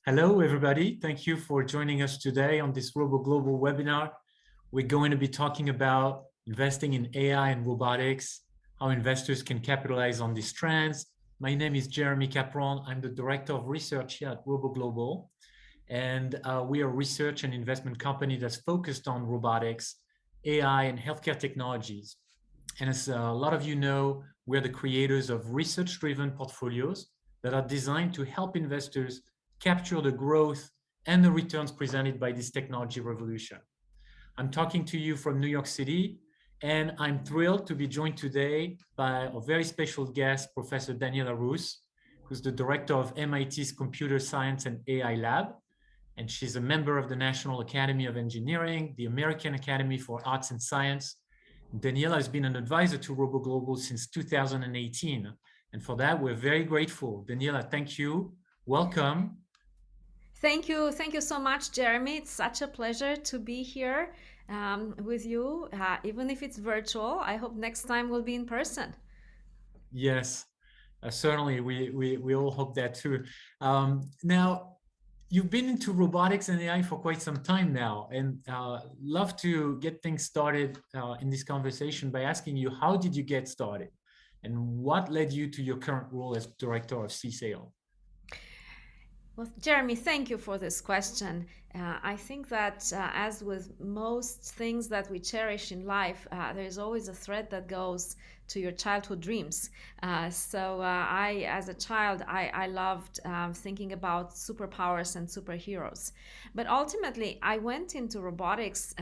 Hello, everybody. Thank you for joining us today on this ROBO Global webinar. We're going to be talking about investing in AI and robotics, how investors can capitalize on these trends. My name is Jeremy Capron. I'm the Director of Research here at ROBO Global. And we are a research and investment company that's focused on robotics, AI, and healthcare technologies. And as a lot of you know, we're the creators of research-driven portfolios that are designed to help investors capture the growth and the returns presented by this technology revolution. I'm talking to you from New York City, and I'm thrilled to be joined today by a very special guest, Professor Daniela Rus, who's the director of MIT's Computer Science and AI Lab. And she's a member of the National Academy of Engineering, the American Academy for Arts and Science. Daniela has been an advisor to ROBO Global since 2018. And for that, we're very grateful. Daniela, thank you. Welcome. Thank you. Thank you so much, Jeremy. It's such a pleasure to be here with you, even if it's virtual. I hope next time we'll be in person. Yes, certainly. We all hope that too. Now, you've been into robotics and AI for quite some time now, and love to get things started in this conversation by asking you, how did you get started? And what led you to your current role as director of Csail? Well, Jeremy, thank you for this question. I think that as with most things that we cherish in life, there's always a thread that goes to your childhood dreams. As a child, I loved thinking about superpowers and superheroes. But ultimately, I went into robotics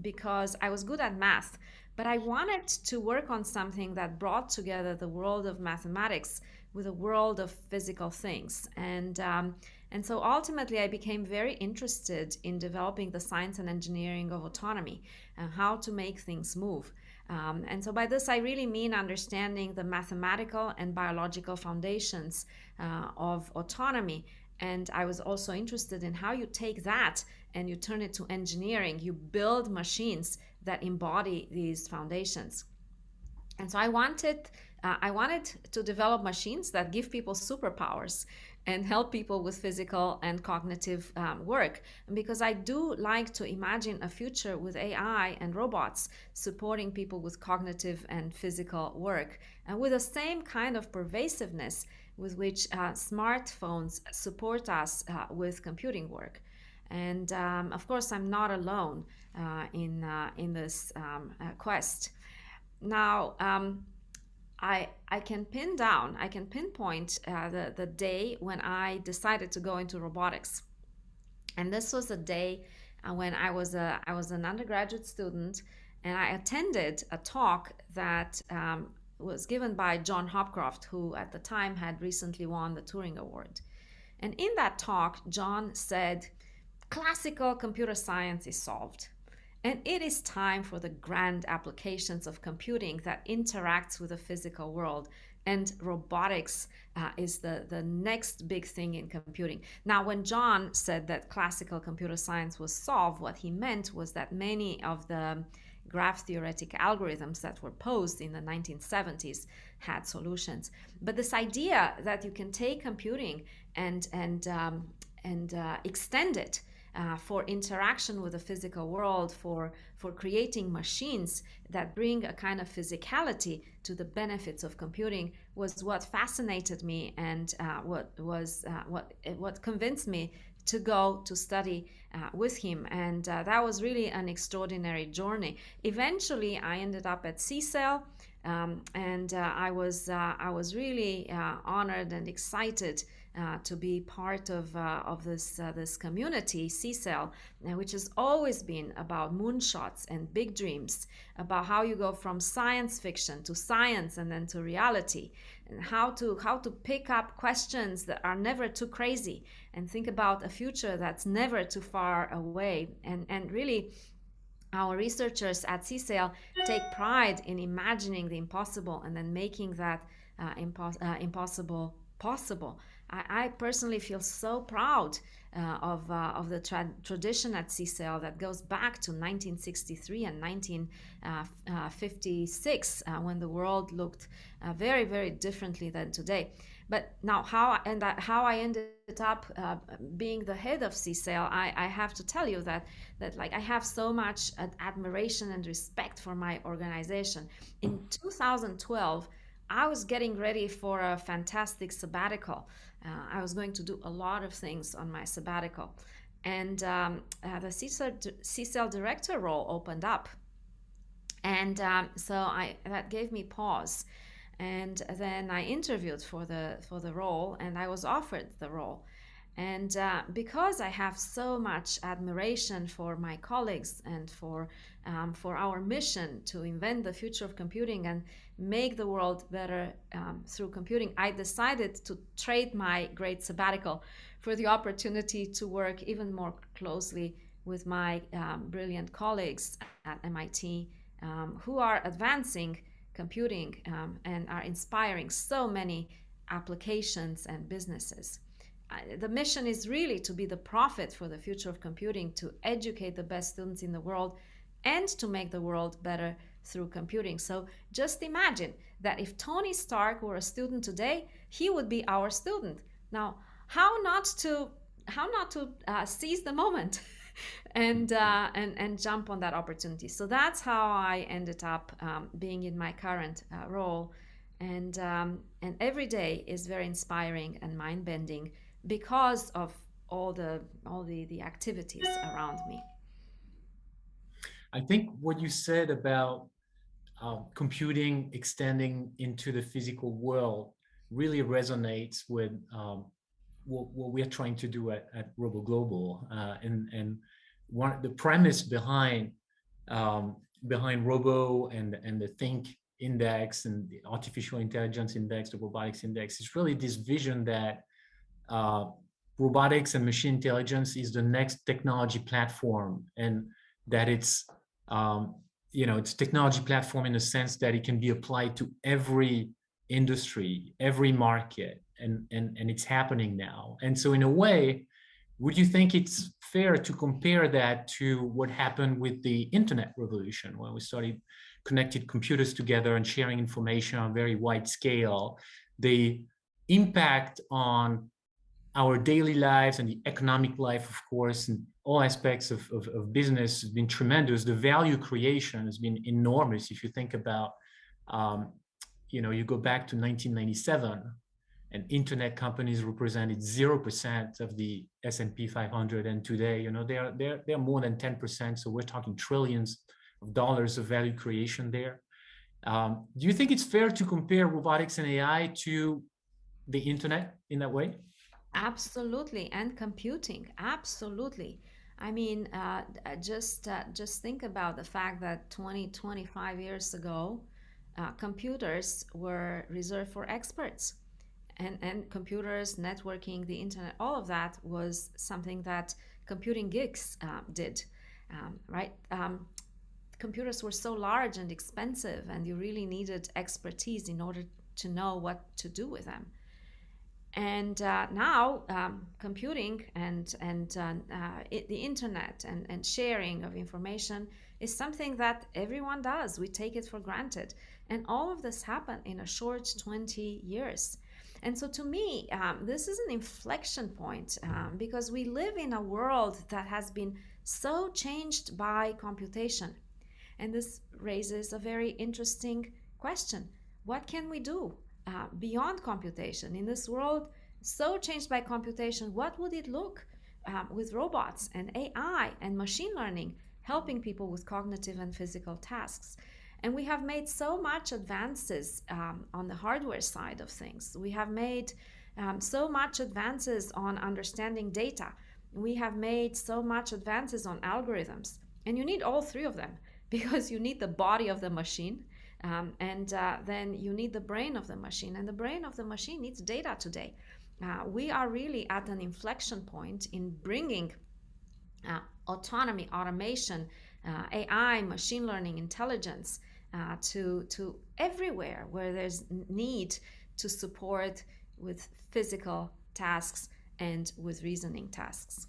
because I was good at math. But I wanted to work on something that brought together the world of mathematics with the world of physical things. And so ultimately, I became very interested in developing the science and engineering of autonomy and how to make things move. And so by this, I really mean understanding the mathematical and biological foundations of autonomy. And I was also interested in how you take that and you turn it to engineering. You build machines that embody these foundations. And so I wanted to develop machines that give people superpowers and help people with physical and cognitive work. And because I do like to imagine a future with AI and robots supporting people with cognitive and physical work, and with the same kind of pervasiveness with which smartphones support us with computing work. And of course, I'm not alone in this quest. Now, I can pinpoint the day when I decided to go into robotics. And this was a day when I was an undergraduate student, and I attended a talk that was given by John Hopcroft, who at the time had recently won the Turing Award. And in that talk, John said, classical computer science is solved. And it is time for the grand applications of computing that interacts with the physical world. And robotics is the next big thing in computing. Now, when John said that classical computer science was solved, what he meant was that many of the graph theoretic algorithms that were posed in the 1970s had solutions. But this idea that you can take computing and extend it for interaction with the physical world, for creating machines that bring a kind of physicality to the benefits of computing was what fascinated me, and what convinced me to go to study with him. And that was really an extraordinary journey. Eventually, I ended up at Csail, and I was really honored and excited to be part of this community, Csail, which has always been about moonshots and big dreams, about how you go from science fiction to science and then to reality, and how to pick up questions that are never too crazy and think about a future that's never too far away. And really, our researchers at Csail take pride in imagining the impossible and then making that impossible possible. I personally feel so proud of the tradition at Csail that goes back to 1963 and 1956 when the world looked very, very differently than today. But now how I ended up being the head of Csail, I have to tell you that like I have so much admiration and respect for my organization. In 2012, I was getting ready for a fantastic sabbatical. I was going to do a lot of things on my sabbatical, and the Csail director role opened up, and so that gave me pause. And then I interviewed for the role, and I was offered the role. And because I have so much admiration for my colleagues and for our mission to invent the future of computing and make the world better through computing, I decided to trade my great sabbatical for the opportunity to work even more closely with my brilliant colleagues at MIT, who are advancing computing and are inspiring so many applications and businesses. The mission is really to be the prophet for the future of computing, to educate the best students in the world, and to make the world better through computing. So just imagine that if Tony Stark were a student today, he would be our student. Now, how not to seize the moment and jump on that opportunity. So that's how I ended up being in my current role, and every day is very inspiring and mind bending because of all the activities around me. I think what you said about computing extending into the physical world really resonates with what we're trying to do at Robo Global, and one the premise behind Robo and the Think Index and the Artificial Intelligence Index, the Robotics Index, is really this vision that uh, robotics and machine intelligence is the next technology platform, and that um, it's technology platform in the sense that it can be applied to every industry, every market, and it's happening now. And so in a way, would you think it's fair to compare that to what happened with the internet revolution, when we started connected computers together and sharing information on a very wide scale? The impact on our daily lives and the economic life, of course, and all aspects of business has been tremendous. The value creation has been enormous. If you think about, you go back to 1997, and internet companies represented 0% of the S&P 500, and today, they're more than 10%. So we're talking trillions of dollars of value creation there. Do you think it's fair to compare robotics and AI to the internet in that way? Absolutely, and computing, absolutely. I mean, just think about the fact that 25 years ago, computers were reserved for experts, and computers, networking, the internet, all of that was something that computing geeks did, right? Computers were so large and expensive, and you really needed expertise in order to know what to do with them. And now computing and the internet and sharing of information is something that everyone does. We take it for granted, and all of this happened in a short 20 years. And so to me, this is an inflection point, because we live in a world that has been so changed by computation. And this raises a very interesting question. What can we do beyond computation in this world so changed by computation? What would it look with robots and AI and machine learning helping people with cognitive and physical tasks? And we have made so much advances on the hardware side of things. We have made so much advances on understanding data. We have made so much advances on algorithms. And you need all three of them because you need the body of the machine, and then you need the brain of the machine. And the brain of the machine needs data today. We are really at an inflection point in bringing autonomy, automation, AI, machine learning, intelligence to everywhere where there's need to support with physical tasks and with reasoning tasks.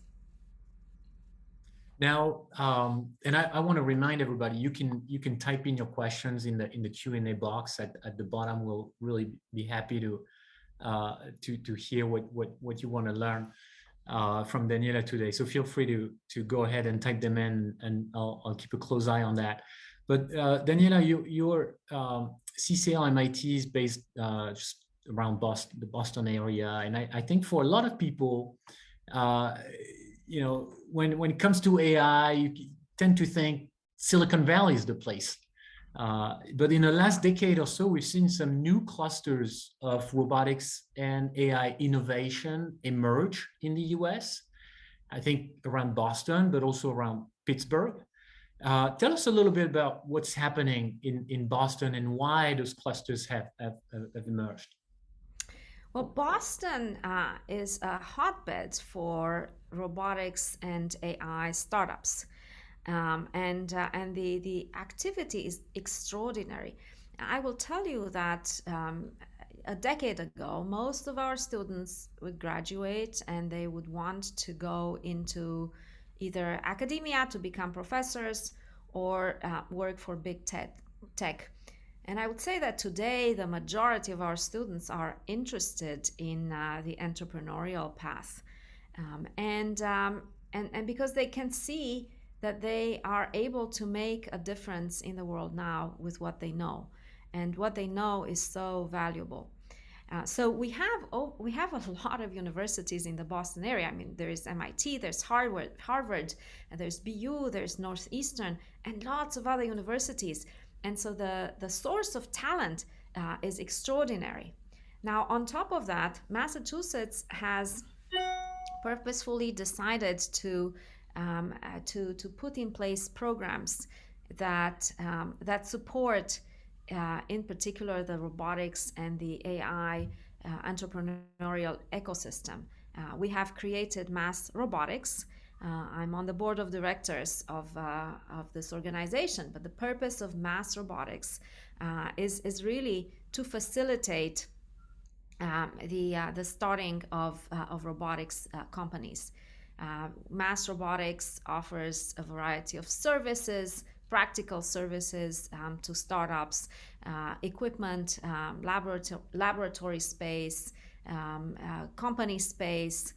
Now, and I want to remind everybody, you can type in your questions in the Q&A box at the bottom. We'll really be happy to to hear what you want to learn from Daniela today. So feel free to go ahead and type them in, and I'll keep a close eye on that. But Daniela, your Csail MIT is based just around Boston, the Boston area, and I think for a lot of people, when it comes to AI, you tend to think Silicon Valley is the place. But in the last decade or so, we've seen some new clusters of robotics and AI innovation emerge in the US. I think around Boston, but also around Pittsburgh. Tell us a little bit about what's happening in Boston and why those clusters have emerged. Well, Boston is a hotbed for robotics and AI startups. And the activity is extraordinary. I will tell you that a decade ago, most of our students would graduate and they would want to go into either academia to become professors or work for big tech. And I would say that today the majority of our students are interested in the entrepreneurial path, and because they can see that they are able to make a difference in the world now with what they know, and what they know is so valuable. So we have a lot of universities in the Boston area. I mean, there is MIT, there's Harvard, and there's BU, there's Northeastern, and lots of other universities. And so the source of talent is extraordinary. Now, on top of that, Massachusetts has purposefully decided to put in place programs that support, in particular, the robotics and the AI entrepreneurial ecosystem. We have created Mass Robotics. I'm on the board of directors of this organization, but the purpose of Mass Robotics is really to facilitate the starting of robotics companies. Mass Robotics offers a variety of services, practical services to startups, equipment, laboratory space, company space,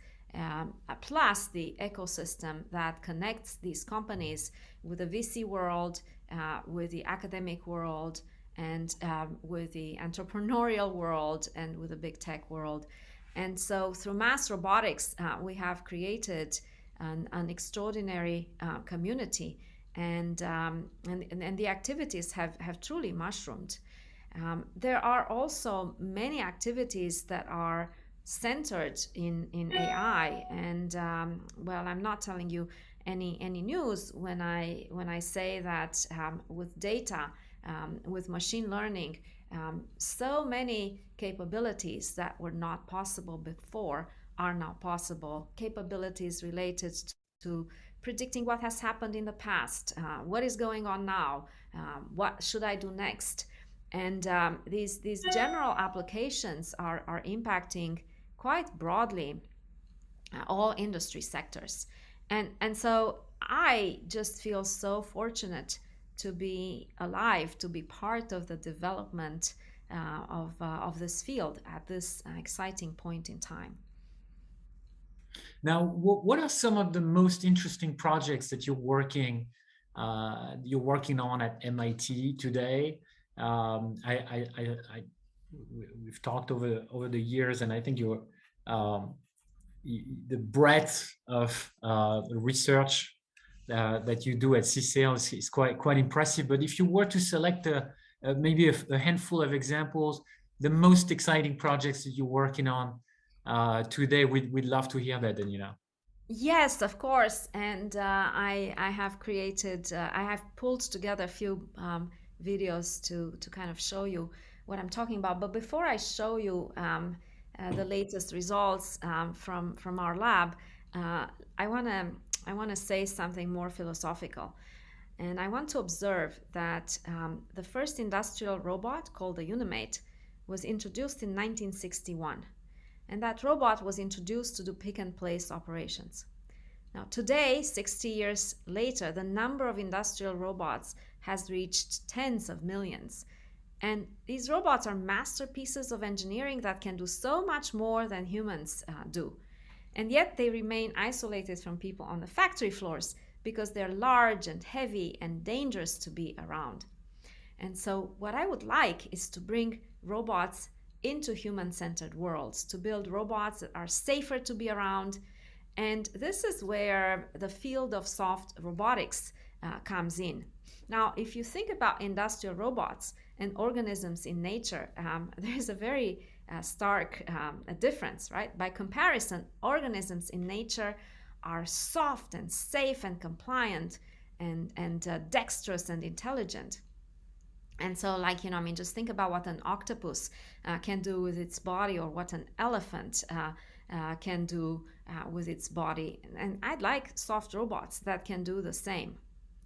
plus the ecosystem that connects these companies with the VC world, with the academic world, and with the entrepreneurial world, and with the big tech world. And so through Mass Robotics, we have created an extraordinary community, and the activities have truly mushroomed. There are also many activities that are centered in AI, and well, I'm not telling you any news when I say that with data, with machine learning, so many capabilities that were not possible before are now possible. Capabilities related to predicting what has happened in the past, what is going on now, what should I do next, and these general applications are impacting quite broadly all industry sectors, and so I just feel so fortunate to be alive, to be part of the development of this field at this exciting point in time. Now, what are some of the most interesting projects that you're working on at MIT today? We've talked over the years, and I think the breadth of research that you do at Csail is quite impressive. But if you were to select maybe a handful of examples, the most exciting projects that you're working on today, we'd love to hear that, Daniela. Yes, of course. And I have pulled together a few videos to kind of show you what I'm talking about. But before I show you the latest results from our lab, I want to say something more philosophical. And I want to observe that the first industrial robot, called the Unimate, was introduced in 1961. And that robot was introduced to do pick-and-place operations. Now, today, 60 years later, the number of industrial robots has reached tens of millions. And these robots are masterpieces of engineering that can do so much more than humans do. And yet they remain isolated from people on the factory floors because they're large and heavy and dangerous to be around. And so what I would like is to bring robots into human-centered worlds, to build robots that are safer to be around. And this is where the field of soft robotics comes in. Now, if you think about industrial robots and organisms in nature, there's a very stark difference, right? By comparison, organisms in nature are soft and safe and compliant and dexterous and intelligent. And so, like, just think about what an octopus can do with its body, or what an elephant can do with its body. And I'd like soft robots that can do the same.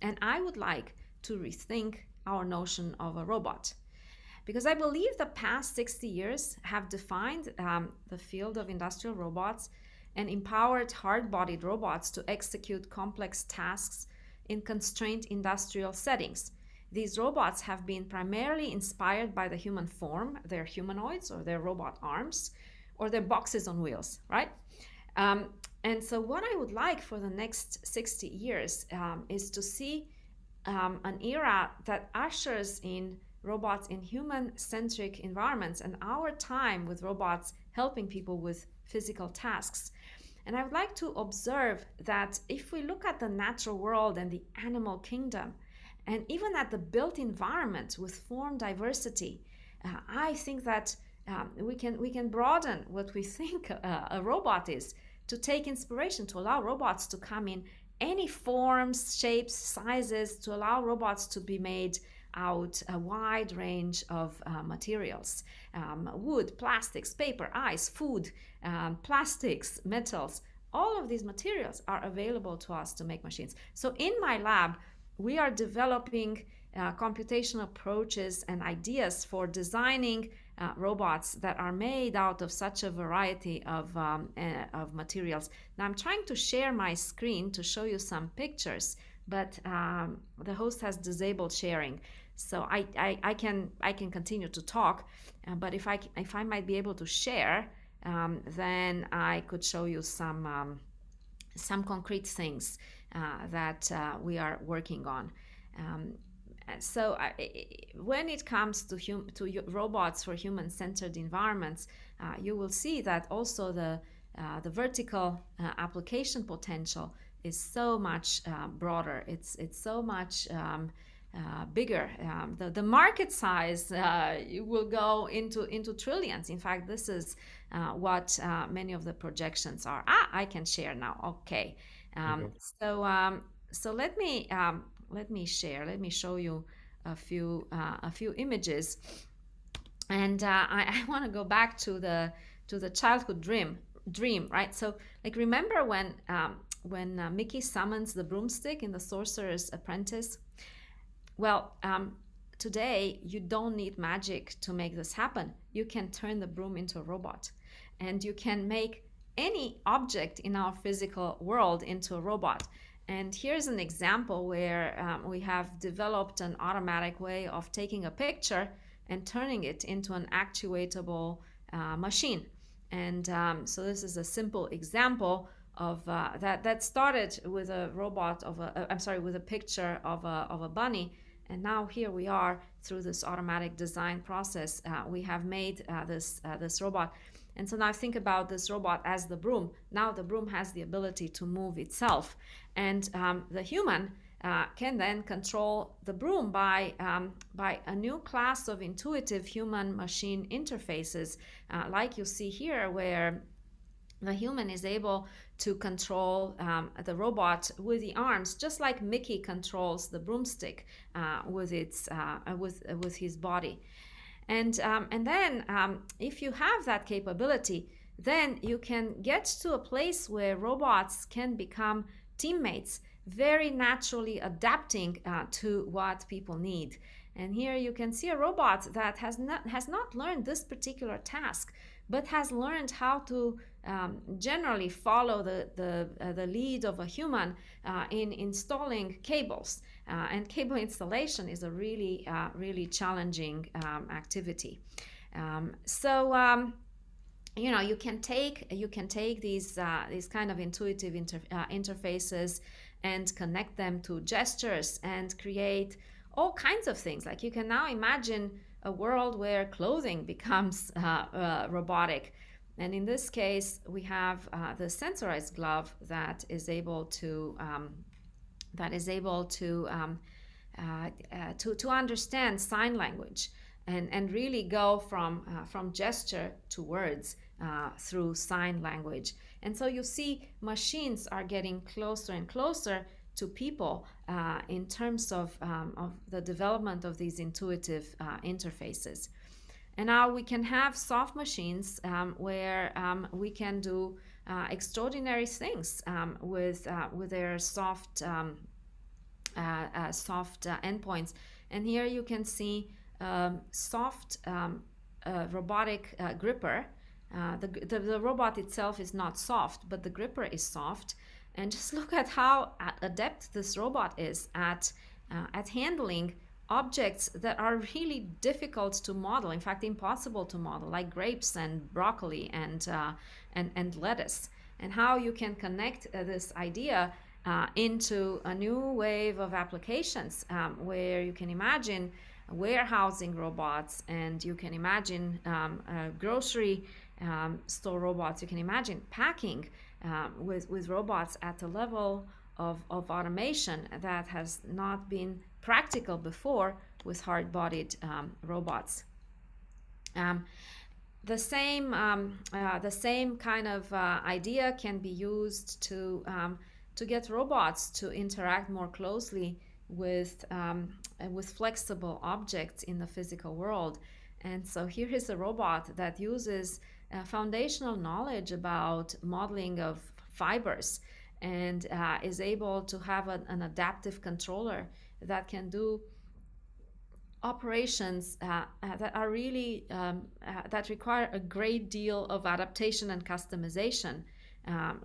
And I would like to rethink our notion of a robot, because I believe the past 60 years have defined the field of industrial robots and empowered hard-bodied robots to execute complex tasks in constrained industrial settings. These robots have been primarily inspired by the human form, their humanoids or their robot arms, or their boxes on wheels, right? And so what I would like for the next 60 years is to see an era that ushers in robots in human-centric environments, and our time with robots helping people with physical tasks. And I would like to observe that if we look at the natural world and the animal kingdom, and even at the built environment with form diversity, I think that we can broaden what we think a robot is, to take inspiration, to allow robots to come in any forms, shapes, sizes, to allow robots to be made out a wide range of materials: wood, plastics, paper, ice, food, plastics, metals. All of these materials are available to us to make machines. So in my lab, we are developing computational approaches and ideas for designing robots that are made out of such a variety of materials. Now I'm trying to share my screen to show you some pictures, but the host has disabled sharing. So I can continue to talk, but if I might be able to share, then I could show you some concrete things that we are working on. So when it comes to robots for human-centered environments, you will see that also the vertical application potential is so much broader. It's so much bigger. The market size will go into trillions. In fact, this is what many of the projections are. I can share now. Okay. So let me share. Let me show you a few images, and I want to go back to the childhood dream, right? So, like, remember when Mickey summons the broomstick in The Sorcerer's Apprentice? Well, today you don't need magic to make this happen. You can turn the broom into a robot, and you can make any object in our physical world into a robot. And here's an example where we have developed an automatic way of taking a picture and turning it into an actuatable machine. And so this is a simple example of that started with a robot with a picture of a bunny. And now here we are, through this automatic design process, we have made this robot. And so now think about this robot as the broom. Now the broom has the ability to move itself. And the human can then control the broom by a new class of intuitive human-machine interfaces, like you see here, where the human is able to control the robot with the arms, just like Mickey controls the broomstick with his body. And then if you have that capability, then you can get to a place where robots can become teammates, very naturally adapting to what people need. And here you can see a robot that has not learned this particular task, but has learned how to generally follow the lead of a human in installing cables. And cable installation is a really challenging activity. You can take these kind of intuitive interfaces and connect them to gestures and create all kinds of things. Like you can now imagine a world where clothing becomes robotic. And in this case, we have the sensorized glove that is able to understand sign language and really go from gesture to words through sign language. And so you see machines are getting closer and closer to people in terms of the development of these intuitive interfaces. And now we can have soft machines where we can do extraordinary things with their soft endpoints. And here you can see soft robotic gripper. The robot itself is not soft, but the gripper is soft. And just look at how adept this robot is at handling objects that are really difficult to model, in fact impossible to model, like grapes and broccoli and lettuce. And how you can connect this idea into a new wave of applications where you can imagine warehousing robots, and you can imagine grocery store robots. You can imagine packing with robots at a level of automation that has not been practical before with hard-bodied robots. The same kind of idea can be used to get robots to interact more closely with flexible objects in the physical world. And so here is a robot that uses foundational knowledge about modeling of fibers and is able to have an adaptive controller that can do operations that are really that require a great deal of adaptation and customization,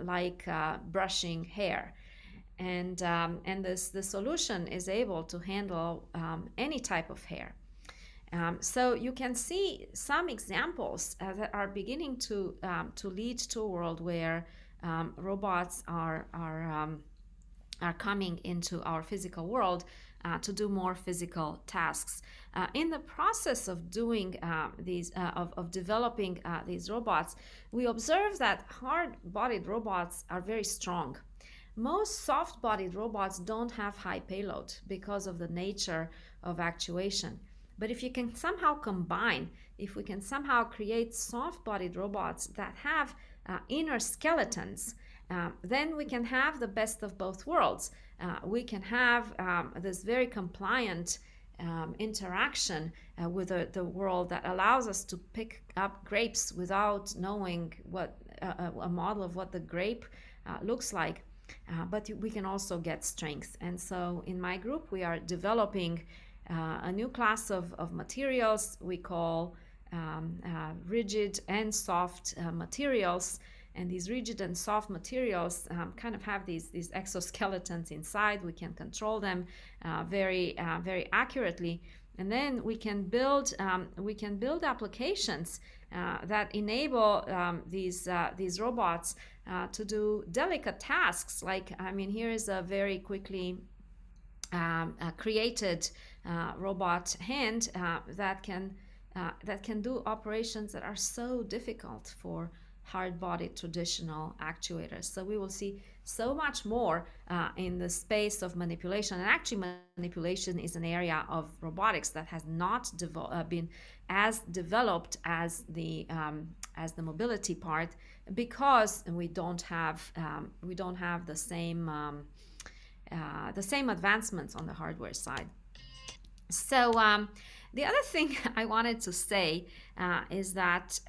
like brushing hair. And the solution is able to handle any type of hair. So you can see some examples that are beginning to lead to a world where robots are coming into our physical world to do more physical tasks. In the process of doing developing these robots, we observe that hard-bodied robots are very strong. Most soft-bodied robots don't have high payload because of the nature of actuation. But if we can somehow create soft-bodied robots that have inner skeletons, then we can have the best of both worlds. We can have this very compliant interaction with the world that allows us to pick up grapes without knowing what a model of what the grape looks like. But we can also get strength. And so in my group, we are developing a new class of materials we call rigid and soft materials. And these rigid and soft materials kind of have these exoskeletons inside. We can control them very accurately, and then we can build applications that enable these robots to do delicate tasks. Like, I mean, here is a very quickly created robot hand that can do operations that are so difficult for hard-bodied traditional actuators. So we will see so much more in the space of manipulation. And actually, manipulation is an area of robotics that has not been as developed as the mobility part, because we don't have the same advancements on the hardware side. So the other thing I wanted to say is that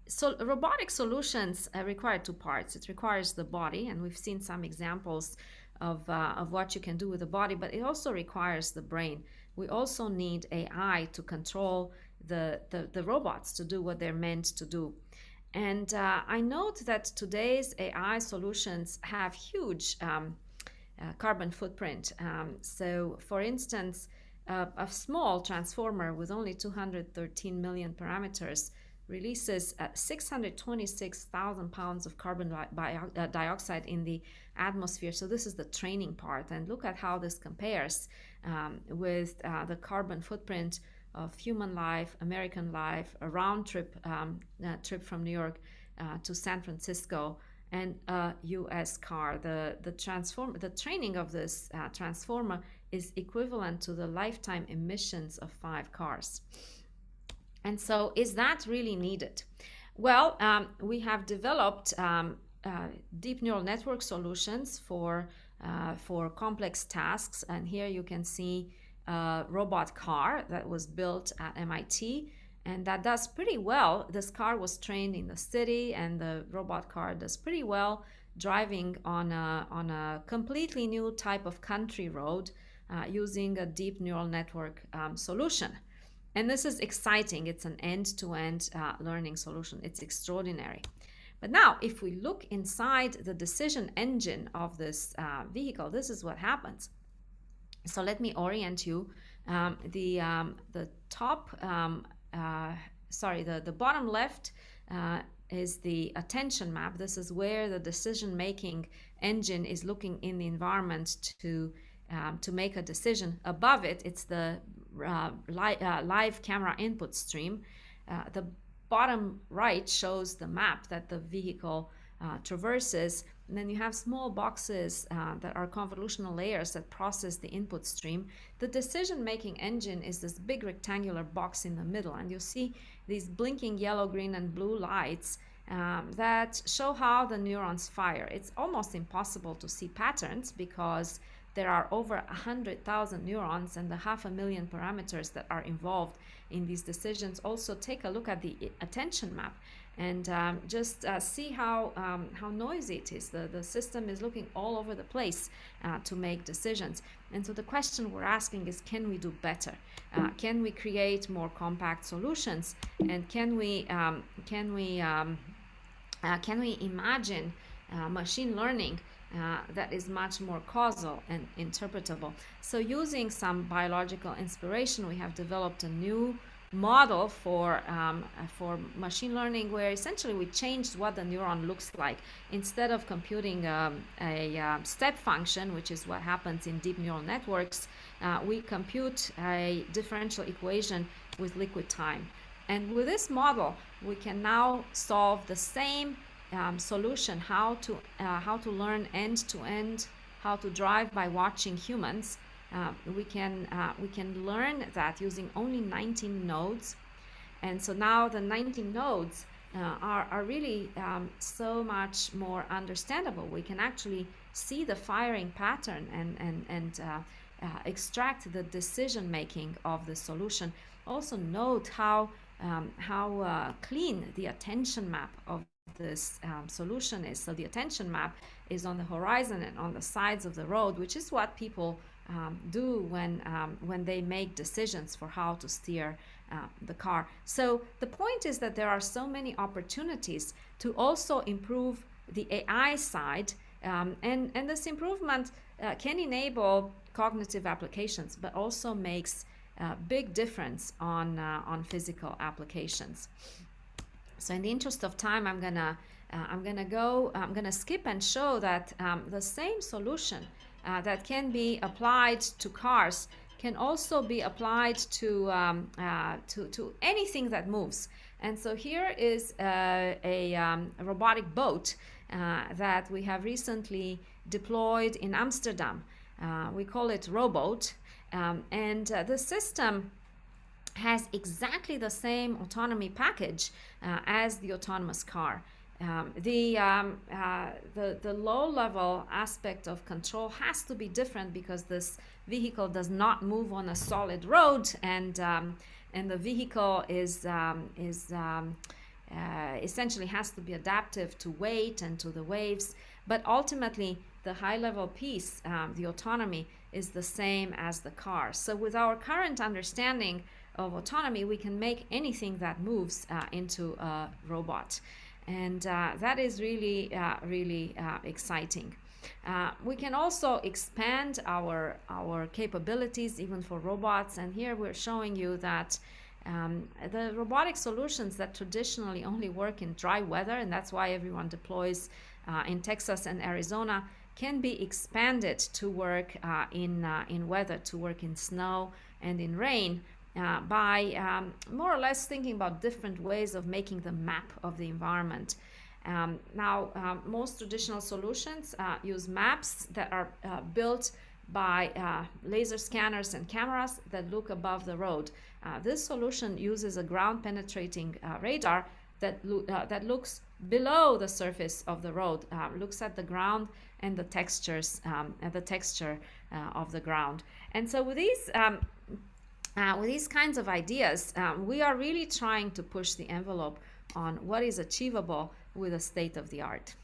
so robotic solutions require two parts. It requires the body, and we've seen some examples of what you can do with the body, but it also requires the brain. We also need AI to control the robots to do what they're meant to do. And I note that today's AI solutions have huge carbon footprint. So, for instance, a small transformer with only 213 million parameters releases 626,000 pounds of carbon dioxide in the atmosphere. So this is the training part. And look at how this compares with the carbon footprint of human life, American life, a round trip from New York to San Francisco, and a US car. The training of this transformer is equivalent to the lifetime emissions of 5 cars. And so, is that really needed? Well, we have developed deep neural network solutions for complex tasks. And here you can see a robot car that was built at MIT, and that does pretty well. This car was trained in the city, and the robot car does pretty well driving on a completely new type of country road using a deep neural network solution. And this is exciting. It's an end-to-end learning solution. It's extraordinary. But now, if we look inside the decision engine of this vehicle, this is what happens. So let me orient you. The bottom left is the attention map. This is where the decision-making engine is looking in the environment to make a decision. Above it, it's the live camera input stream. The bottom right shows the map that the vehicle traverses, and then you have small boxes that are convolutional layers that process the input stream. The decision-making engine is this big rectangular box in the middle, and you see these blinking yellow, green, and blue lights that show how the neurons fire. It's almost impossible to see patterns because there are over 100,000 neurons and the 500,000 parameters that are involved in these decisions. Also, take a look at the attention map and just see how noisy it is. The system is looking all over the place to make decisions. And so the question we're asking is, can we do better? Can we create more compact solutions? And can we imagine machine learning that is much more causal and interpretable? So using some biological inspiration, we have developed a new model for machine learning, where essentially we changed what the neuron looks like. Instead of computing a step function, which is what happens in deep neural networks, we compute a differential equation with liquid time. And with this model, we can now solve the same solution, how to learn end to end, how to drive by watching humans. We can learn that using only 19 nodes. And so now the 19 nodes are really so much more understandable. We can actually see the firing pattern and extract the decision making of the solution. Also note how clean the attention map of this solution is. So the attention map is on the horizon and on the sides of the road, which is what people do when they make decisions for how to steer the car. So the point is that there are so many opportunities to also improve the AI side, and this improvement can enable cognitive applications, but also makes a big difference on physical applications. So in the interest of time, I'm gonna skip and show that the same solution that can be applied to cars can also be applied to anything that moves. And so here is a robotic boat that we have recently deployed in Amsterdam. We call it Rowboat, and the system has exactly the same autonomy package as the autonomous car. The low-level aspect of control has to be different because this vehicle does not move on a solid road, and the vehicle is essentially has to be adaptive to weight and to the waves. But ultimately, the high-level piece, the autonomy, is the same as the car. So with our current understanding of autonomy, we can make anything that moves into a robot. And that is really exciting. We can also expand our capabilities even for robots. And here we're showing you that the robotic solutions that traditionally only work in dry weather, and that's why everyone deploys in Texas and Arizona, can be expanded to work in weather, to work in snow and in rain, by more or less thinking about different ways of making the map of the environment. Now, most traditional solutions use maps that are built by laser scanners and cameras that look above the road. This solution uses a ground-penetrating radar that looks below the surface of the road, looks at the ground and the texture of the ground. And so with these kinds of ideas, we are really trying to push the envelope on what is achievable with a state of the art.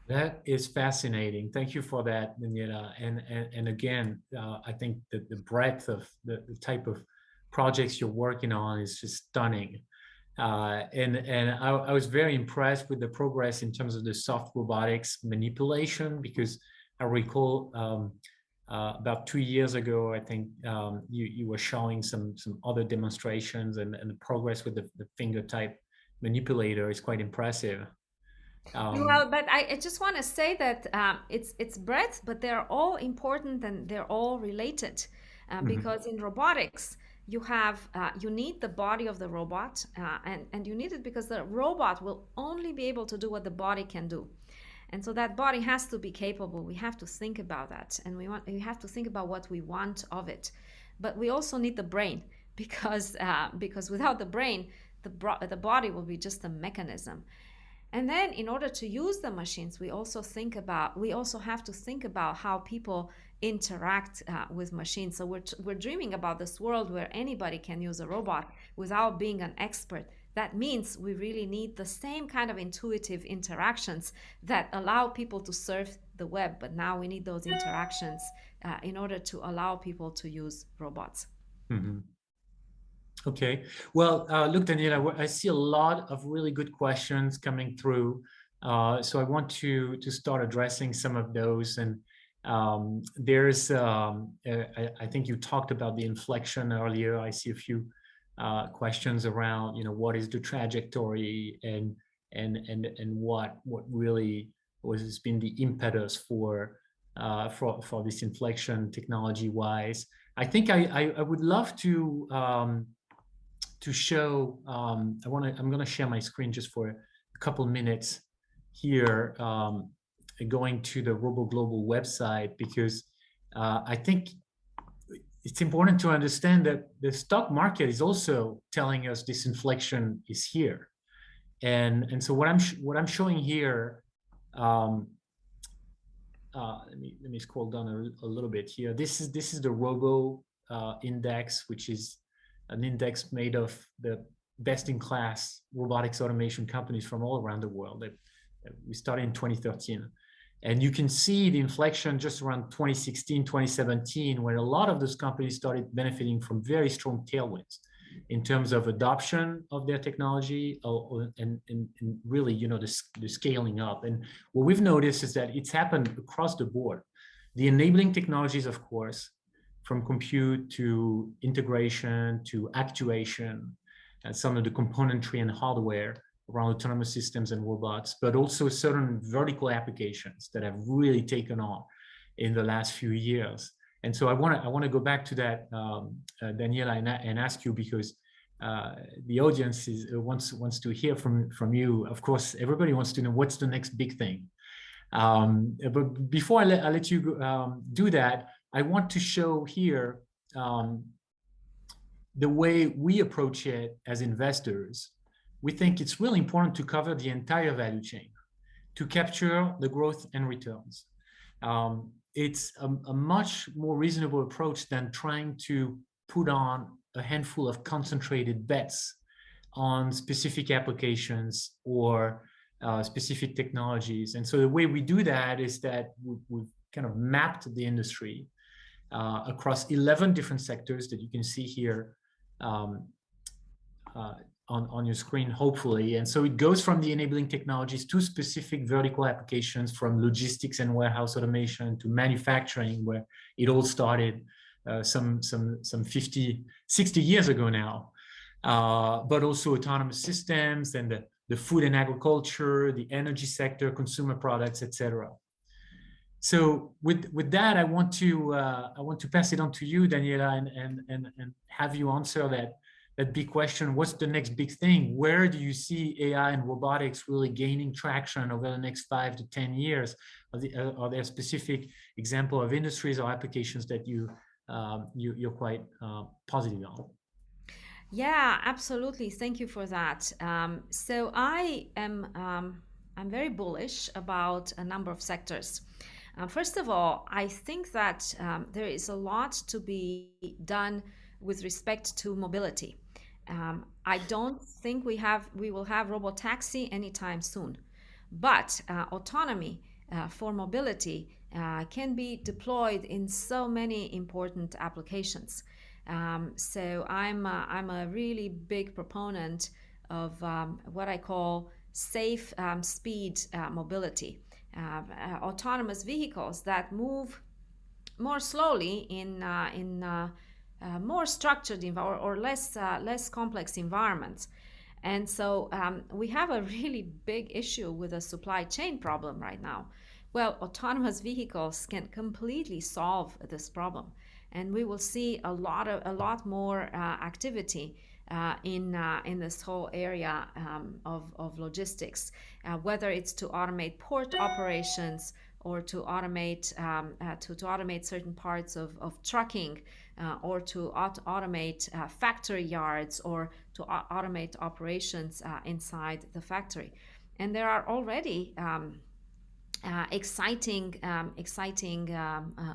That is fascinating. Thank you for that, Daniela. And again, I think that the breadth of the type of projects you're working on is just stunning. And I was very impressed with the progress in terms of the soft robotics manipulation, because I recall about 2 years ago, I think you were showing some other demonstrations, and the progress with the finger type manipulator is quite impressive. Well, but I just want to say that it's breadth, but they're all important and they're all related, because in robotics you need the body of the robot, and you need it because the robot will only be able to do what the body can do. And so that body has to be capable. We have to think about that, and we have to think about what we want of it. But we also need the brain, because without the brain, the body will be just a mechanism. And then in order to use the machines, we also have to think about how people interact with machines. So we're dreaming about this world where anybody can use a robot without being an expert. That means we really need the same kind of intuitive interactions that allow people to surf the web. But now we need those interactions in order to allow people to use robots. Mm-hmm. Okay. Well, look, Daniela, I see a lot of really good questions coming through. So I want to start addressing some of those. And there's, I think you talked about the inflection earlier. I see a few questions around, what is the trajectory, and what really has been the impetus for this inflection technology-wise. I think I would love to show. I'm going to share my screen just for a couple minutes here, going to the ROBO Global website, because I think it's important to understand that the stock market is also telling us this inflection is here. And so what I'm showing here, let me scroll down a little bit here. This is the ROBO index, which is an index made of the best-in-class robotics automation companies from all around the world. We started in 2013. And you can see the inflection just around 2016, 2017, when a lot of those companies started benefiting from very strong tailwinds in terms of adoption of their technology, and really, the scaling up. And what we've noticed is that it's happened across the board. The enabling technologies, of course, from compute to integration to actuation, and some of the componentry and hardware around autonomous systems and robots, but also certain vertical applications that have really taken on in the last few years. And so I want to go back to that, Daniela, and ask you, because the audience wants to hear from you. Of course, everybody wants to know what's the next big thing. But before I let you do that, I want to show here the way we approach it as investors. We think it's really important to cover the entire value chain to capture the growth and returns. It's a much more reasonable approach than trying to put on a handful of concentrated bets on specific applications or specific technologies. And so the way we do that is that we've kind of mapped the industry across 11 different sectors that you can see here on on your screen, hopefully. And so it goes from the enabling technologies to specific vertical applications, from logistics and warehouse automation to manufacturing, where it all started some 50, 60 years ago now. But also autonomous systems and the food and agriculture, the energy sector, consumer products, etc. So with that, I want to pass it on to you, Daniela, and have you answer that big question: what's the next big thing? Where do you see AI and robotics really gaining traction over the next 5 to 10 years? Are there specific example of industries or applications that you're quite positive on? Yeah, absolutely. Thank you for that. So I am I'm very bullish about a number of sectors. First of all, I think that there is a lot to be done with respect to mobility. I don't think we will have robotaxi anytime soon, but autonomy for mobility can be deployed in so many important applications. So I'm a really big proponent of what I call safe speed mobility. Autonomous vehicles that move more slowly in more structured or less complex environments. And so we have a really big issue with a supply chain problem right now. Well, autonomous vehicles can completely solve this problem, and we will see a lot more activity in this whole area of logistics, whether it's to automate port operations or to automate to automate certain parts of trucking, or to automate factory yards, or to automate operations inside the factory. And there are already exciting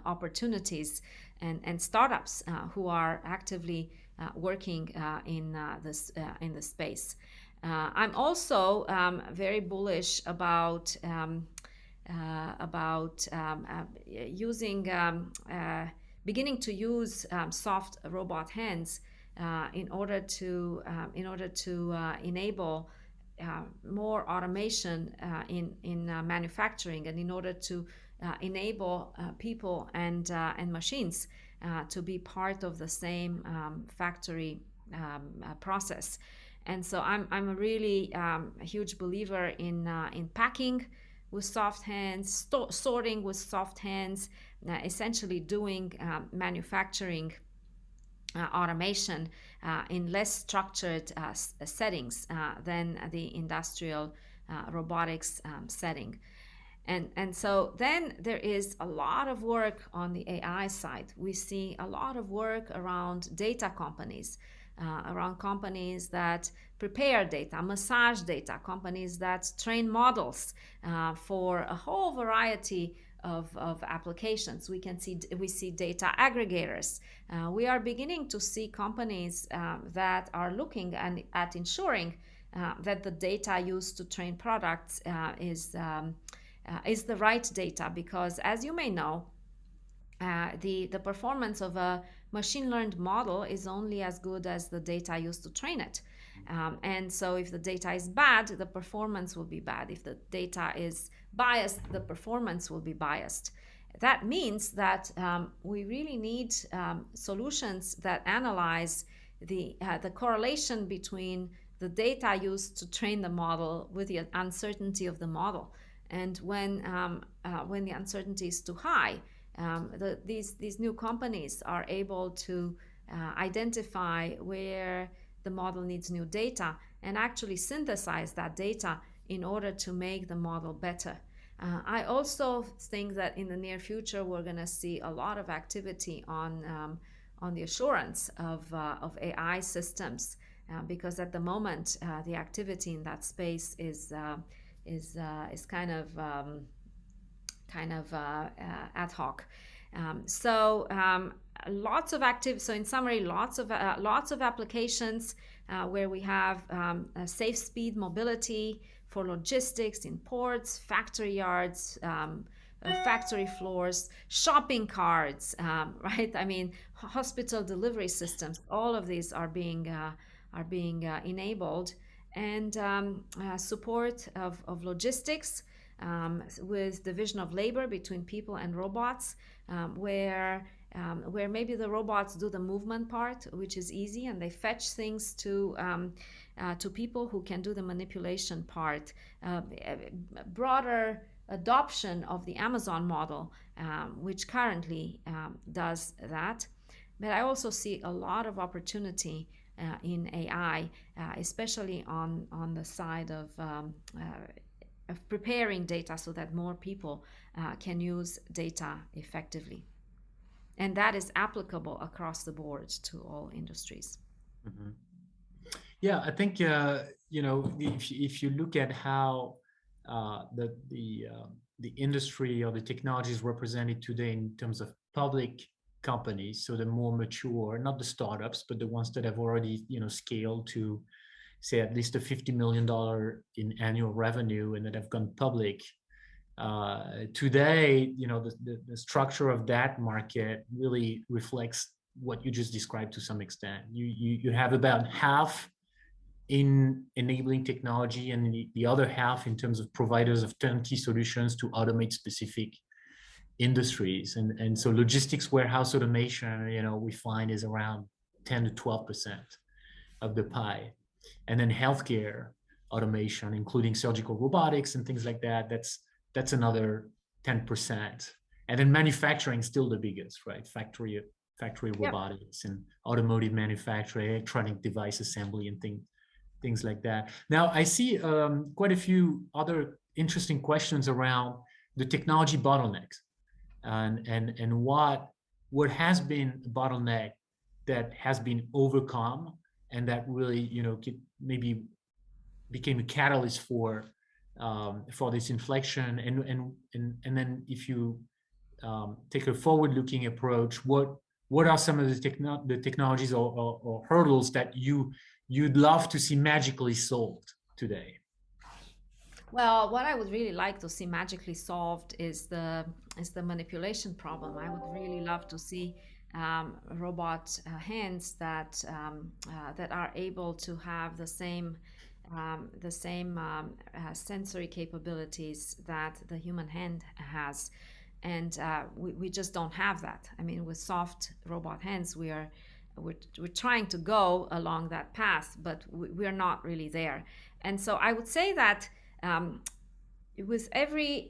opportunities and startups who are actively working in this space. I'm also very bullish about using beginning to use soft robot hands in order to enable more automation in manufacturing, and in order to enable people and machines to be part of the same factory process. And so I'm a really a huge believer in packing with soft hands, sorting with soft hands, essentially doing manufacturing automation in less structured settings than the industrial robotics setting. And so then there is a lot of work on the AI side. We see a lot of work around data companies, around companies that prepare data, massage data, companies that train models for a whole variety of applications. We see data aggregators. We are beginning to see companies that are looking at ensuring that the data used to train products is the right data, because, as you may know, the performance of a machine learned model is only as good as the data used to train it. And so if the data is bad, the performance will be bad. If the data is biased, the performance will be biased. That means that we really need solutions that analyze the correlation between the data used to train the model with the uncertainty of the model. And when the uncertainty is too high, these new companies are able to identify where the model needs new data and actually synthesize that data in order to make the model better. I also think that in the near future we're going to see a lot of activity on the assurance of AI systems, because at the moment the activity in that space is kind of ad hoc. Lots of active. So in summary, lots of applications where we have safe speed mobility for logistics in ports, factory yards, factory floors, shopping carts, right? I mean, hospital delivery systems. All of these are being are being enabled, and support of logistics, with division of labor between people and robots, where maybe the robots do the movement part, which is easy, and they fetch things to people who can do the manipulation part. Broader adoption of the Amazon model, which currently does that. But I also see a lot of opportunity in AI, especially on the side of preparing data so that more people can use data effectively. And that is applicable across the board to all industries. Mhm. Yeah, I think if you look at how the industry or the technology is represented today in terms of public companies, so the more mature, not the startups, but the ones that have already scaled to say at least a $50 million in annual revenue and that have gone public. Today, the structure of that market really reflects what you just described to some extent. You have about half in enabling technology and the other half in terms of providers of turnkey solutions to automate specific industries. And so logistics warehouse automation, we find is around 10 to 12% of the pie. And then healthcare automation, including surgical robotics and things like that, that's another 10%. And then manufacturing still the biggest, right? Factory Yep. robotics and automotive manufacturing, electronic device assembly and things like that. Now, I see quite a few other interesting questions around the technology bottlenecks and what has been a bottleneck that has been overcome and that really maybe became a catalyst for this inflection, and then if you take a forward-looking approach, what are some of the technologies or hurdles that you'd love to see magically solved today? Well, what I would really like to see magically solved is the manipulation problem. I would really love to see robot hands that are able to have the same sensory capabilities that the human hand has, and we just don't have that. I mean, with soft robot hands, we're trying to go along that path, but we're not really there. And so I would say that with every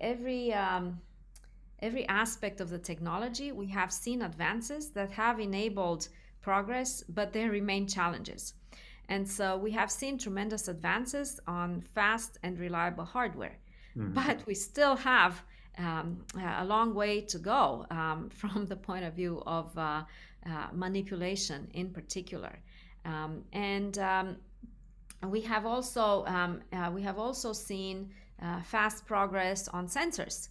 aspect of the technology, we have seen advances that have enabled progress, but there remain challenges. And so we have seen tremendous advances on fast and reliable hardware, but we still have a long way to go from the point of view of manipulation in particular. And we have also seen fast progress on sensors,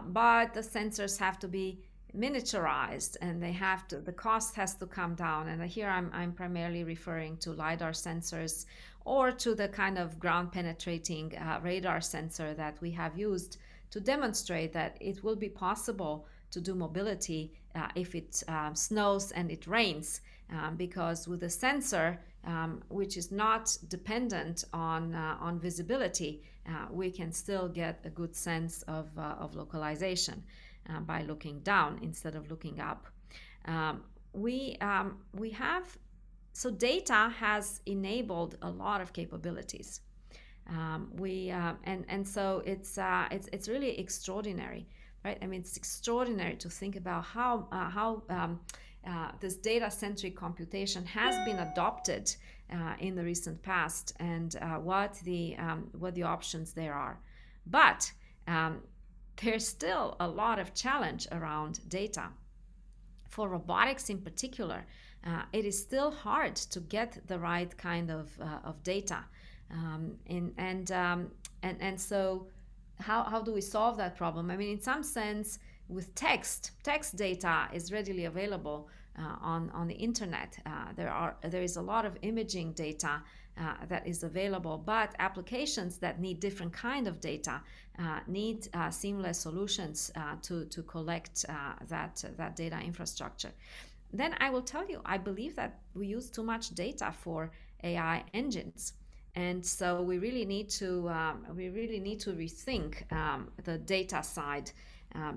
but the sensors have to be miniaturized, and the cost has to come down. And here I'm primarily referring to LiDAR sensors, or to the kind of ground penetrating radar sensor that we have used to demonstrate that it will be possible to do mobility if it snows and it rains, because with a sensor which is not dependent on visibility, we can still get a good sense of localization by looking down instead of looking up. We have So data has enabled a lot of capabilities. So it's really extraordinary, right? I mean, it's extraordinary to think about how this data-centric computation has been adopted in the recent past, and what the options there are. But there's still a lot of challenge around data. For robotics in particular, it is still hard to get the right kind of data. So how do we solve that problem? I mean, in some sense, with text data is readily available on the internet. There is a lot of imaging data that is available, but applications that need different kind of data need seamless solutions to collect that data infrastructure. Then I will tell you, I believe that we use too much data for AI engines. And so we really need to rethink the data side,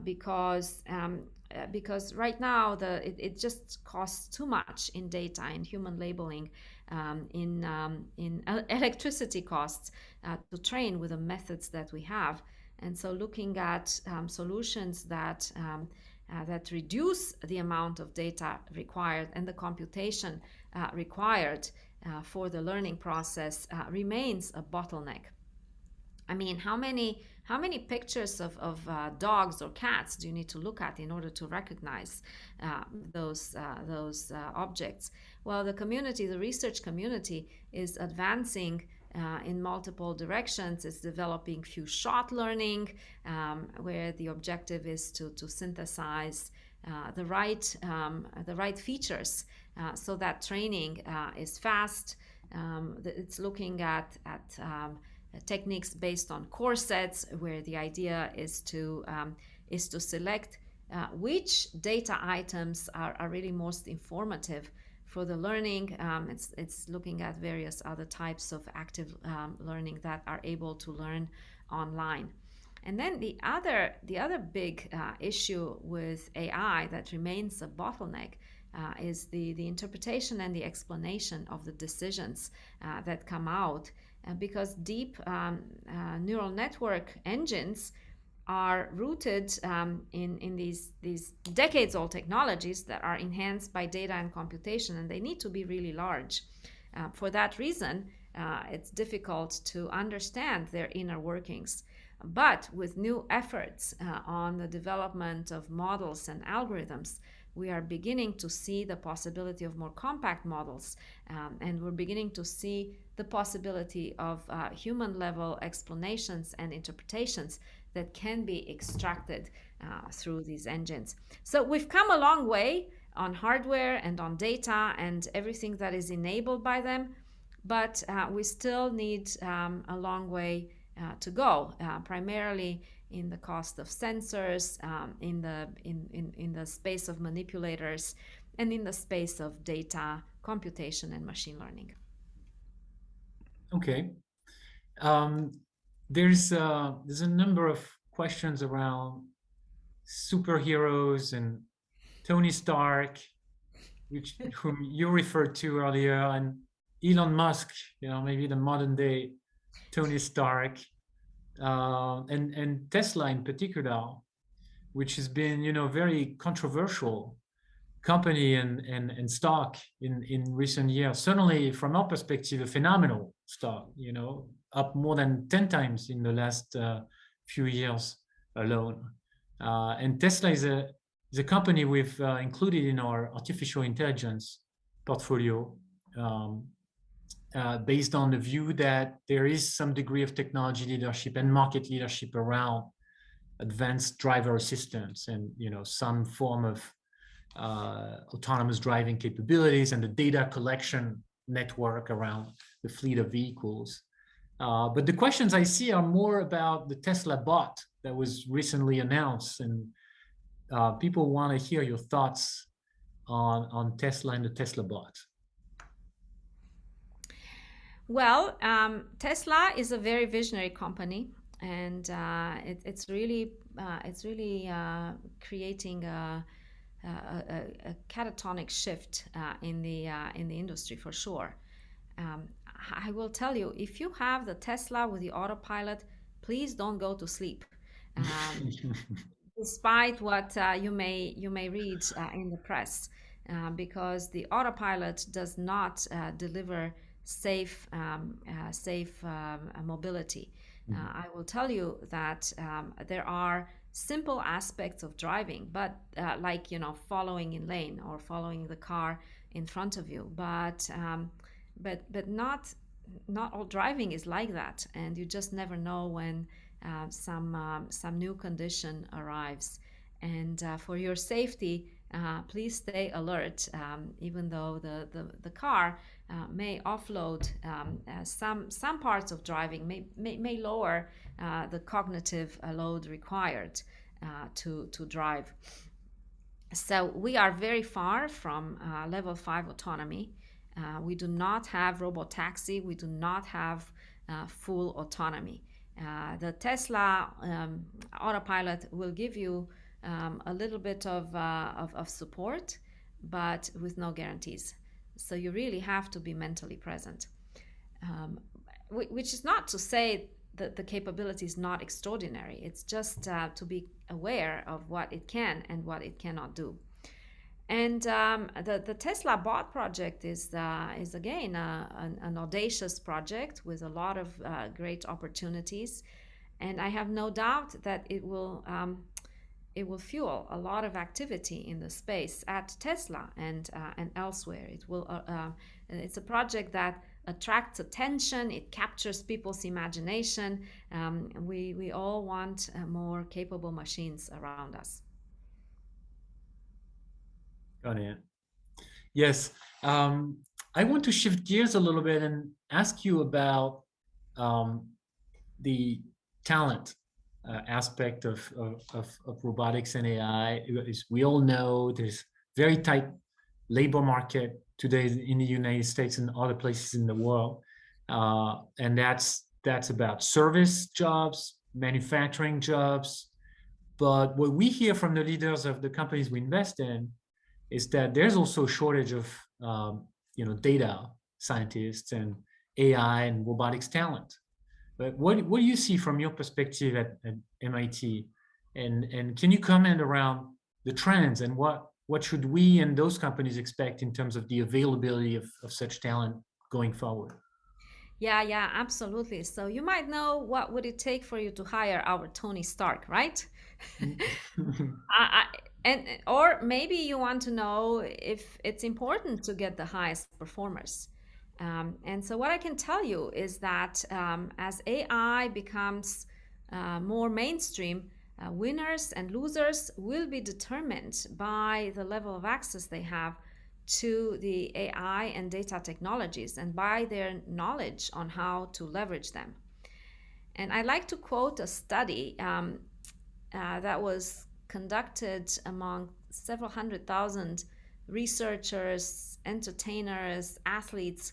because right now it just costs too much in data, in human labeling, in electricity costs to train with the methods that we have. And so looking at solutions that reduce the amount of data required and the computation required for the learning process remains a bottleneck. I mean, how many pictures of dogs or cats do you need to look at in order to recognize those objects? Well, the research community, is advancing in multiple directions. It's developing few-shot learning, where the objective is to synthesize the right features so that training is fast. It's looking at techniques based on core sets, where the idea is to select which data items are really most informative for the learning. It's looking at various other types of active learning that are able to learn online. And then the other big issue with AI that remains a bottleneck is the interpretation and the explanation of the decisions that come out, because deep neural network engines are rooted in these decades-old technologies that are enhanced by data and computation, and they need to be really large. For that reason, it's difficult to understand their inner workings. But with new efforts on the development of models and algorithms, we are beginning to see the possibility of more compact models, and we're beginning to see the possibility of human-level explanations and interpretations that can be extracted through these engines. So we've come a long way on hardware and on data and everything that is enabled by them, but we still need a long way to go, primarily in the cost of sensors, in the space of manipulators, and in the space of data computation and machine learning. Okay. There's a number of questions around superheroes and Tony Stark, whom you referred to earlier, and Elon Musk, maybe the modern day Tony Stark, and Tesla in particular, which has been, very controversial company and stock in recent years. Certainly from our perspective, a phenomenal stock, up more than 10 times in the last few years alone. And Tesla is a company we've included in our artificial intelligence portfolio, based on the view that there is some degree of technology leadership and market leadership around advanced driver assistance and some form of autonomous driving capabilities and the data collection network around the fleet of vehicles. But the questions I see are more about the Tesla bot that was recently announced, and people want to hear your thoughts on Tesla and the Tesla bot. Well, Tesla is a very visionary company, and it's really creating a catatonic shift in the industry, for sure. I will tell you, if you have the Tesla with the autopilot, please don't go to sleep, despite what you may read in the press, because the autopilot does not deliver safe mobility. I will tell you that there are simple aspects of driving, but like following in lane or following the car in front of you, but not all driving is like that, and you just never know when some new condition arrives. And for your safety, please stay alert, even though the car may offload some parts of driving, may lower the cognitive load required to drive. So we are very far from level 5 autonomy. We do not have robotaxi. We do not have full autonomy. The Tesla autopilot will give you a little bit of support, but with no guarantees. So you really have to be mentally present, which is not to say that the capability is not extraordinary. It's just to be aware of what it can and what it cannot do. And the Tesla bot project is again an audacious project with a lot of great opportunities, and I have no doubt that it will fuel a lot of activity in the space at Tesla and elsewhere. It's a project that attracts attention. It captures people's imagination. We all want more capable machines around us. Got it. Yes. I want to shift gears a little bit and ask you about the talent aspect of robotics and AI. As we all know, there's very tight labor market today in the United States and other places in the world. And that's about service jobs, manufacturing jobs. But what we hear from the leaders of the companies we invest in is that there's also a shortage of data scientists and AI and robotics talent. But what do you see from your perspective at MIT? And can you comment around the trends and what should we and those companies expect in terms of the availability of such talent going forward? Yeah, absolutely. So you might know what would it take for you to hire our Tony Stark, right? Or maybe you want to know if it's important to get the highest performers. And so what I can tell you is that as AI becomes more mainstream, winners and losers will be determined by the level of access they have to the AI and data technologies and by their knowledge on how to leverage them. And I like to quote a study that was conducted among several 100,000 researchers, entertainers, athletes.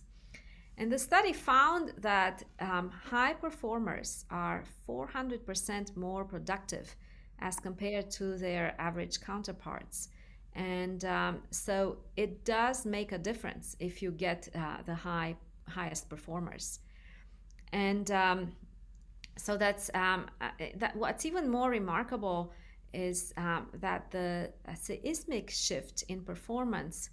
And the study found that high performers are 400% more productive as compared to their average counterparts. And so it does make a difference if you get the highest performers. And so that's what's even more remarkable is that the seismic shift in performance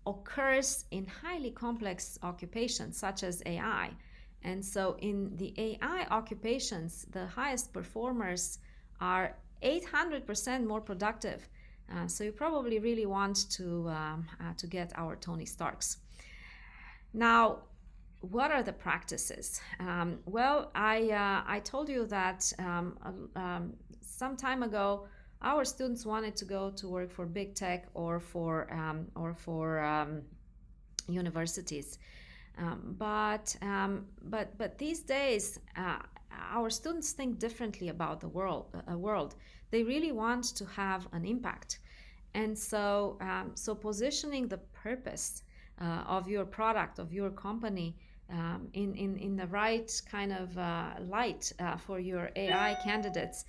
occurs in highly complex occupations such as AI. And so in the AI occupations, the highest performers are 800% more productive. So you probably really want to get our Tony Starks. Now, what are the practices? Well, I told you that some time ago, our students wanted to go to work for big tech or for universities, but these days our students think differently about the world. They really want to have an impact, and so positioning the purpose of your product, of your company, in the right kind of light for your AI candidates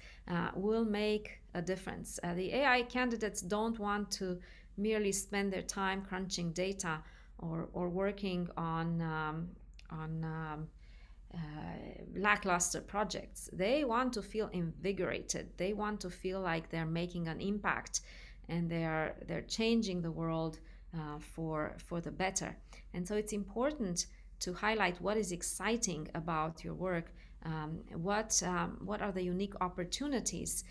will make a difference. The AI candidates don't want to merely spend their time crunching data or working on lackluster projects. They want to feel invigorated. They want to feel like they're making an impact and they're changing the world for the better. And so it's important to highlight what is exciting about your work. What are the unique opportunities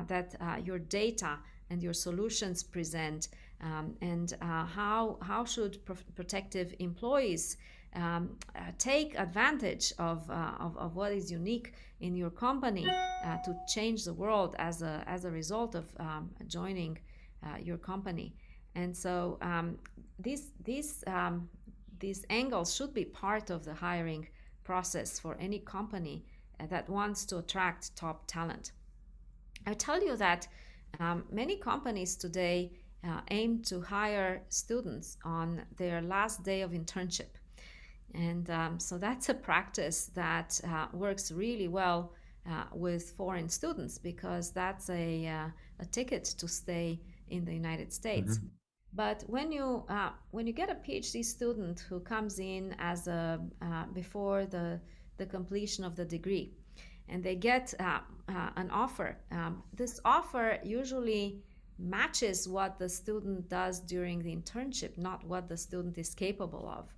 that your data and your solutions present, and how should protective employees take advantage of what is unique in your company to change the world as a result of joining your company. And so these angles should be part of the hiring process for any company that wants to attract top talent. I tell you that many companies today aim to hire students on their last day of internship. And so that's a practice that works really well with foreign students, because that's a ticket to stay in the United States. Mhm. But when you get a PhD student who comes in as a before the completion of the degree, and they get an offer, this offer usually matches what the student does during the internship, not what the student is capable of.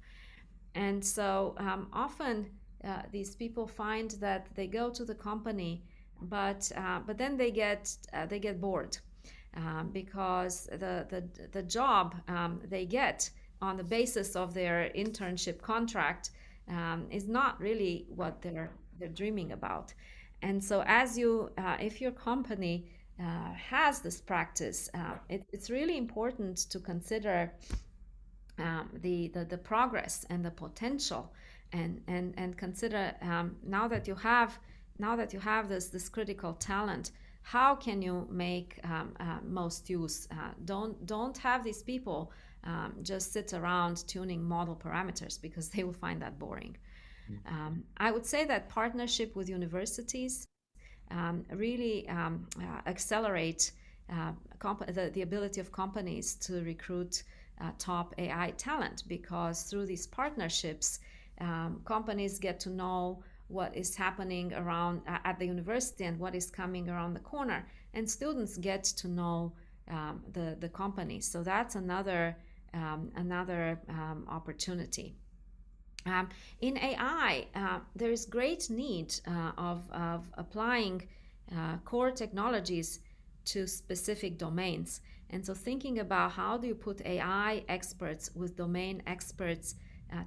And so often these people find that they go to the company, but then they get bored, because the job they get on the basis of their internship contract is not really what they're dreaming about. And so as you if your company has this practice, it's really important to consider the progress and the potential, and consider, now that you have this critical talent, how can you make most use. Don't have these people just sit around tuning model parameters, because they will find that boring. I would say that partnership with universities really accelerate the ability of companies to recruit top AI talent, because through these partnerships, companies get to know what is happening around at the university and what is coming around the corner, and students get to know the company. So that's another opportunity. In AI, there is great need of applying core technologies to specific domains. And so thinking about how do you put AI experts with domain experts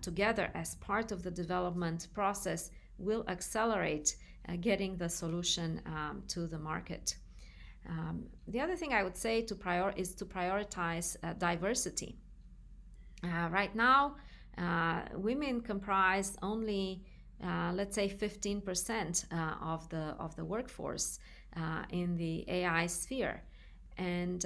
together as part of the development process will accelerate getting the solution to the market. The other thing I would say is to prioritize diversity. Right now, women comprise only, let's say, 15% of the workforce in the AI sphere. And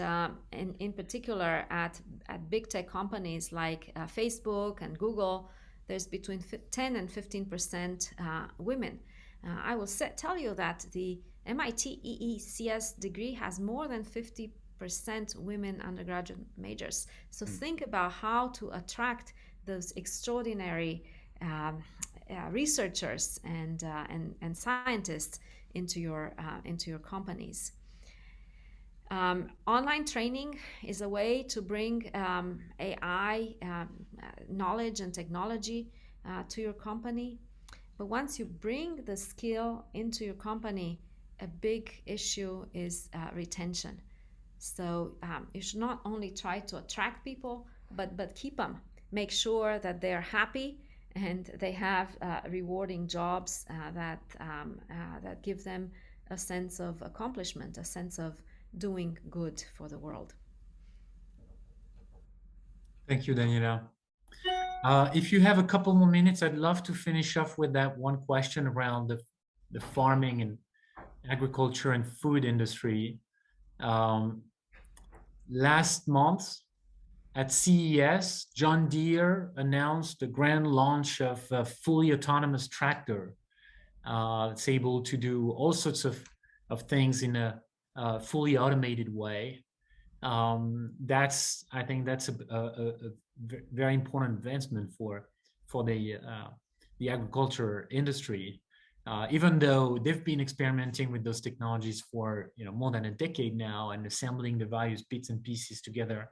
in particular, at big tech companies like Facebook and Google, there's between 10 and 15% women. I will tell you that the MIT EECS degree has more than 50% women undergraduate majors. So think about how to attract those extraordinary researchers and scientists into your companies. Online training is a way to bring AI knowledge and technology to your company. But once you bring the skill into your company, a big issue is retention. So you should not only try to attract people, but keep them. Make sure that they're happy and they have rewarding jobs that give them a sense of accomplishment, a sense of doing good for the world. Thank you, Daniela. If you have a couple more minutes, I'd love to finish off with that one question around the farming and agriculture and food industry. Last month at CES, John Deere announced the grand launch of a fully autonomous tractor. It's able to do all sorts of things in a fully automated way. I think that's a very important advancement for the agriculture industry. Even though they've been experimenting with those technologies for more than a decade now, and assembling the various bits and pieces together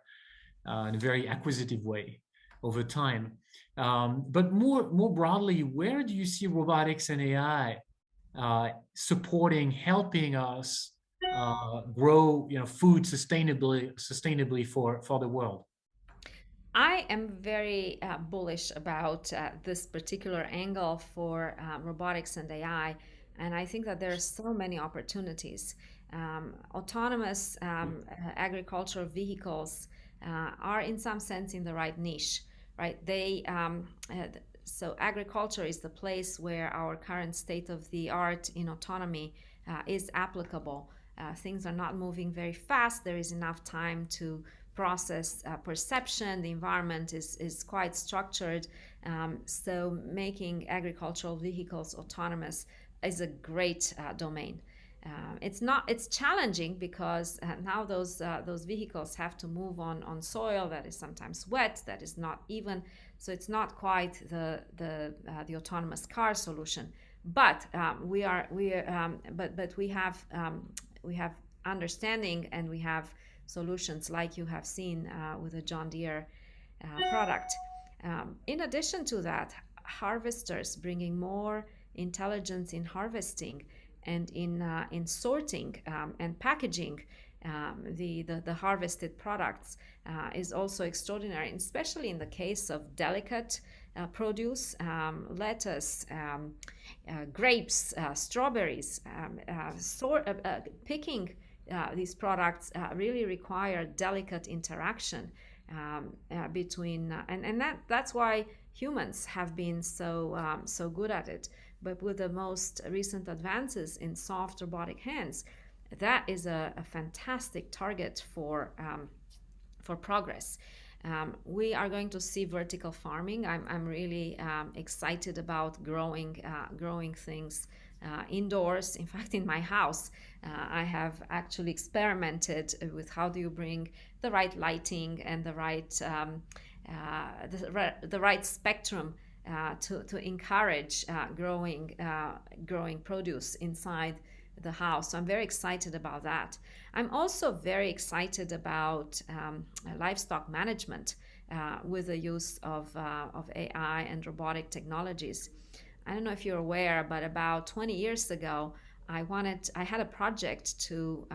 in a very acquisitive way over time. But more broadly, where do you see robotics and AI supporting, helping us grow food sustainably for the world? I am very bullish about this particular angle for robotics and AI, and I think that there are so many opportunities. Autonomous agricultural vehicles are, in some sense, in the right niche, right? So agriculture is the place where our current state of the art in autonomy is applicable. Things are not moving very fast. There is enough time to process perception. The environment is quite structured. So making agricultural vehicles autonomous is a great domain. It's challenging because now those vehicles have to move on soil that is sometimes wet, that is not even, so it's not quite the autonomous car solution. But we have understanding, and we have solutions like you have seen with the John Deere product. In addition to that, harvesters, bringing more intelligence in harvesting and in sorting and packaging the harvested products is also extraordinary, especially in the case of delicate produce, lettuce, grapes, strawberries. Picking these products really require delicate interaction between, and that's why humans have been so good at it. But with the most recent advances in soft robotic hands, that is a fantastic target for progress. We are going to see vertical farming. I'm really excited about growing things indoors. In fact, in my house, I have actually experimented with how do you bring the right lighting and the right spectrum to encourage growing produce inside the house. So I'm very excited about that. I'm also very excited about livestock management with the use of AI and robotic technologies. I don't know if you're aware, but about 20 years ago, I had a project to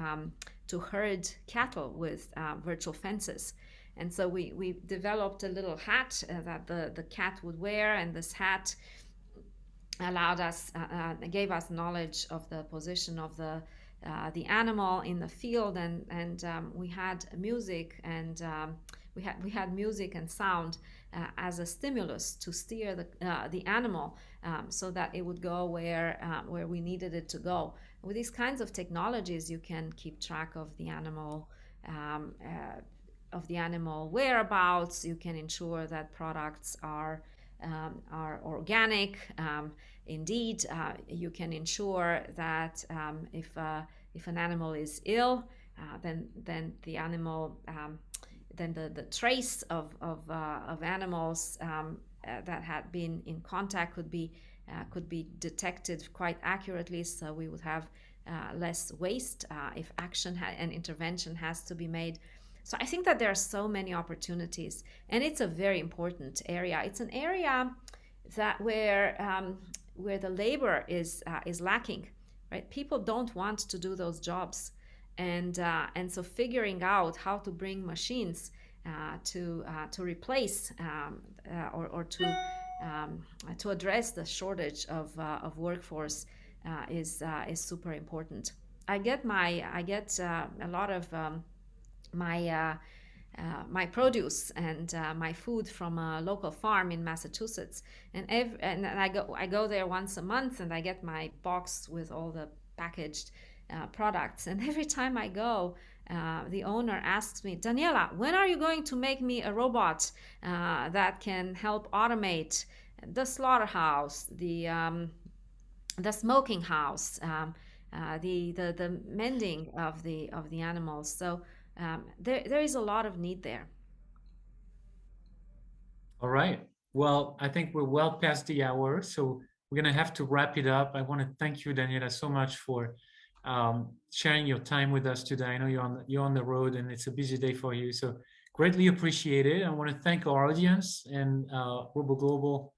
herd cattle with virtual fences. And so we developed a little hat that the cat would wear, and this hat gave us knowledge of the position of the animal in the field, and we had music and we had music and sound as a stimulus to steer the animal so that it would go where we needed it to go. With these kinds of technologies, you can keep track of the animal whereabouts. You can ensure that products are organic. Indeed, you can ensure that if an animal is ill, then the animal, then the trace of animals that had been in contact could be detected quite accurately. So we would have less waste if action and intervention has to be made. So I think that there are so many opportunities, and it's a very important area. It's an area that where the labor is lacking, right? People don't want to do those jobs, and so figuring out how to bring machines to replace or to address the shortage of workforce is super important. I get a lot of my produce and my food from a local farm in Massachusetts, and I go there once a month, and I get my box with all the packaged products. And every time I go, the owner asks me, Daniela, when are you going to make me a robot that can help automate the slaughterhouse, the smoking house, the mending of the animals? So there is a lot of need there. All right. Well, I think we're well past the hour, so we're going to have to wrap it up. I want to thank you, Daniela, so much for sharing your time with us today. I know you're on the road, and it's a busy day for you, so greatly appreciate it. I want to thank our audience and ROBO Global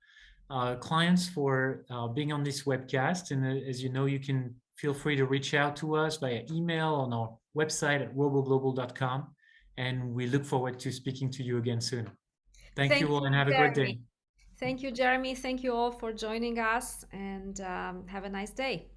clients for being on this webcast. And as you know, you can feel free to reach out to us via email on our website at roboglobal.com. And we look forward to speaking to you again soon. Thank you all, and have a great day. Thank you, Jeremy. Thank you all for joining us, and have a nice day.